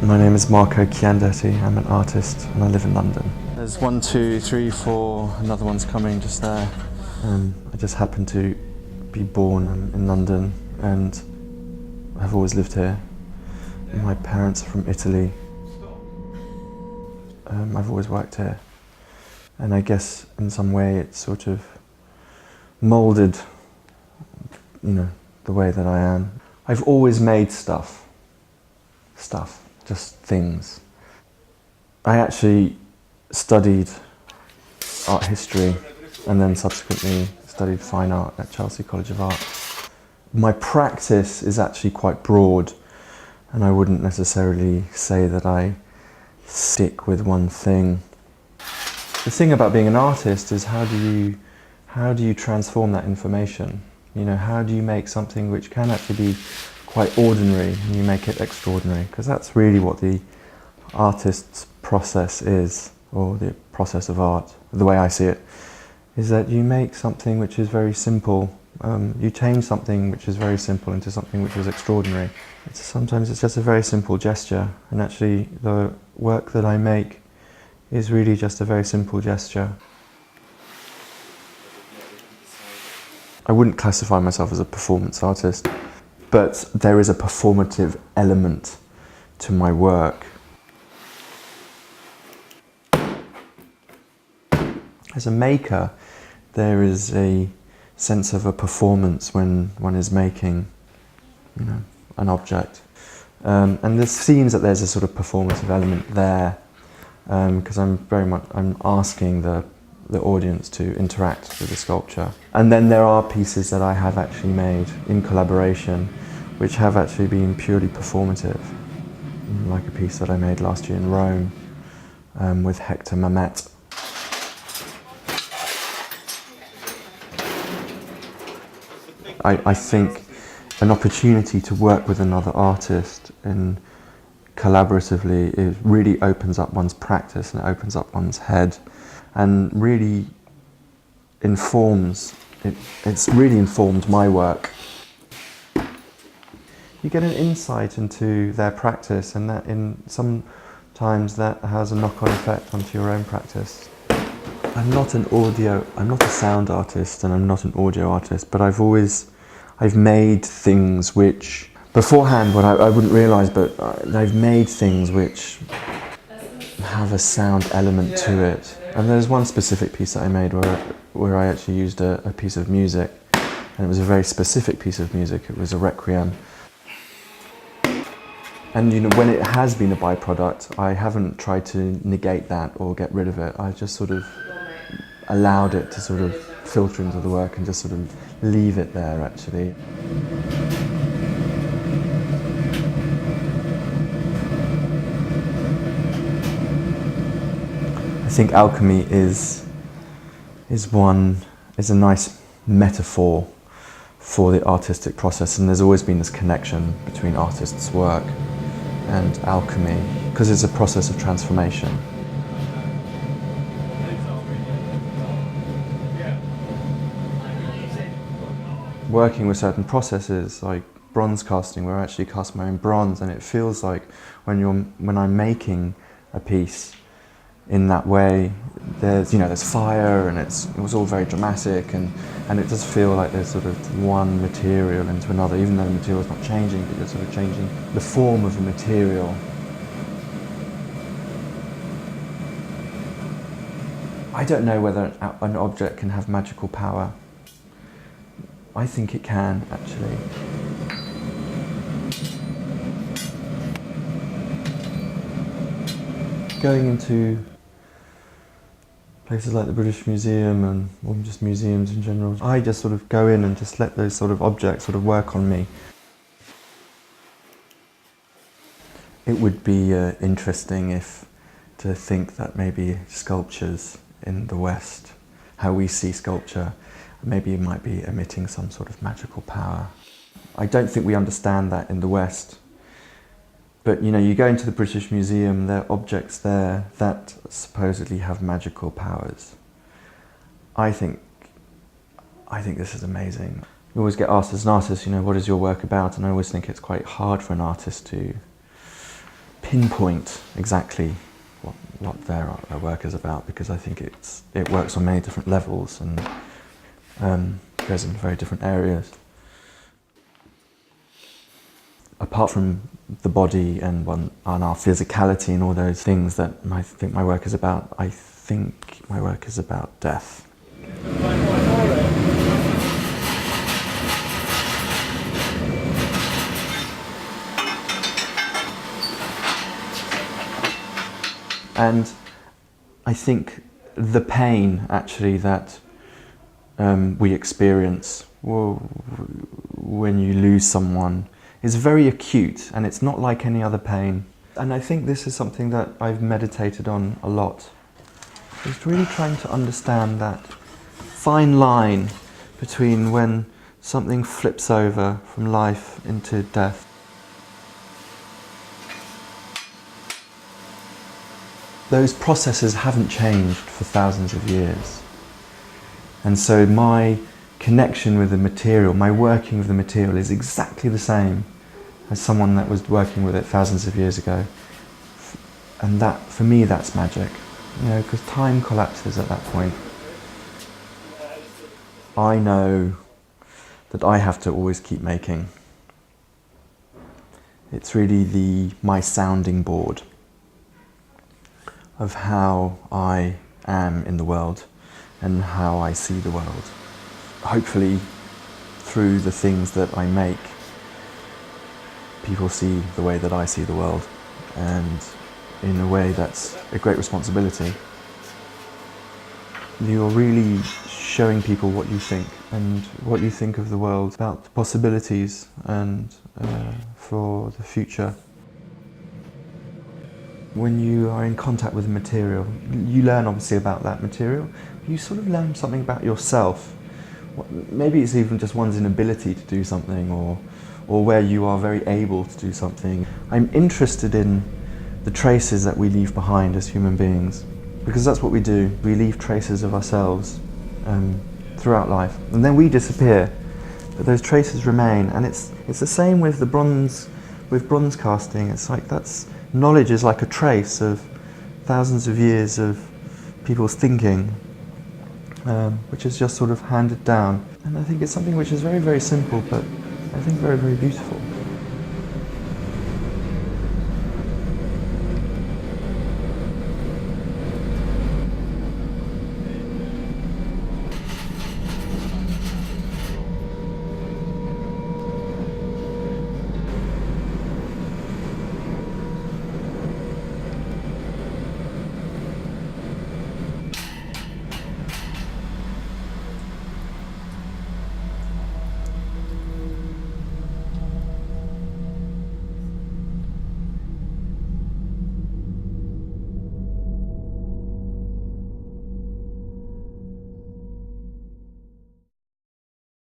My name is Marco Chiandetti. I'm an artist and I live in London. There's 1, 2, 3, 4, another one's coming just there. I just happen to be born in London and I've always lived here. My parents are from Italy. I've always worked here. And I guess in some way it's sort of moulded, the way that I am. I've always made stuff, just things. I actually studied art history and then subsequently studied fine art at Chelsea College of Art. My practice is actually quite broad and I wouldn't necessarily say that I stick with one thing. The thing about being an artist is how do you transform that information? How do you make something which can actually be quite ordinary and you make it extraordinary? Because that's really what the artist's process is, or the process of art, the way I see it, is that you make something which is very simple. You change something which is very simple into something which is extraordinary. Sometimes it's just a very simple gesture, and actually the work that I make is really just a very simple gesture. I wouldn't classify myself as a performance artist, but there is a performative element to my work. As a maker, there is a sense of a performance when one is making, an object. And this seems that there's a sort of performative element there, because I'm asking the audience to interact with the sculpture. And then there are pieces that I have actually made in collaboration, which have actually been purely performative, like a piece that I made last year in Rome with Hector Mamet. I think an opportunity to work with another artist and collaboratively, it really opens up one's practice and it opens up one's head and really it's really informed my work. You get an insight into their practice, and that sometimes that has a knock-on effect onto your own practice. I'm not a sound artist and I'm not an audio artist, but I've made things which, beforehand, what I wouldn't realise, but I've made things which have a sound element to it. And there's one specific piece that I made where I actually used a piece of music, and it was a very specific piece of music. It was a requiem. And when it has been a byproduct, I haven't tried to negate that or get rid of it. I just sort of allowed it to sort of filter into the work and just sort of leave it there, actually. I think alchemy is a nice metaphor for the artistic process, and there's always been this connection between artists' work and alchemy, because it's a process of transformation. Working with certain processes like bronze casting, where I actually cast my own bronze, and it feels like when I'm making a piece in that way, there's fire, and it was all very dramatic, and it does feel like there's sort of one material into another, even though the material is not changing, but you're sort of changing the form of the material. I don't know whether an object can have magical power. I think it can, actually. Going into places like the British Museum or just museums in general, I just sort of go in and just let those sort of objects sort of work on me. It would be interesting to think that maybe sculptures in the West, how we see sculpture, maybe it might be emitting some sort of magical power. I don't think we understand that in the West. But you go into the British Museum, there are objects there that supposedly have magical powers. I think this is amazing. You always get asked as an artist, what is your work about? And I always think it's quite hard for an artist to pinpoint exactly what their work is about, because I think it works on many different levels and goes in very different areas. Apart from the body and our physicality and all those things that I think my work is about, I think my work is about death. And I think the pain, actually, that we experience when you lose someone is very acute, and it's not like any other pain. And I think this is something that I've meditated on a lot. It's really trying to understand that fine line between when something flips over from life into death. Those processes haven't changed for thousands of years. And so my connection with the material, my working with the material, is exactly the same as someone that was working with it thousands of years ago. And that, for me, that's magic. You know, because time collapses at that point. I know that I have to always keep making. It's really my sounding board of how I am in the world and how I see the world. Hopefully, through the things that I make, people see the way that I see the world, and in a way that's a great responsibility. You're really showing people what you think and what you think of the world, about the possibilities and for the future. When you are in contact with the material, you learn obviously about that material. You sort of learn something about yourself. Maybe it's even just one's inability to do something, or where you are very able to do something. I'm interested in the traces that we leave behind as human beings, because that's what we do. We leave traces of ourselves throughout life, and then we disappear, but those traces remain. And it's the same with the bronze casting. It's like knowledge is like a trace of thousands of years of people's thinking, which is just sort of handed down. And I think it's something which is very, very simple, but I think very, very beautiful.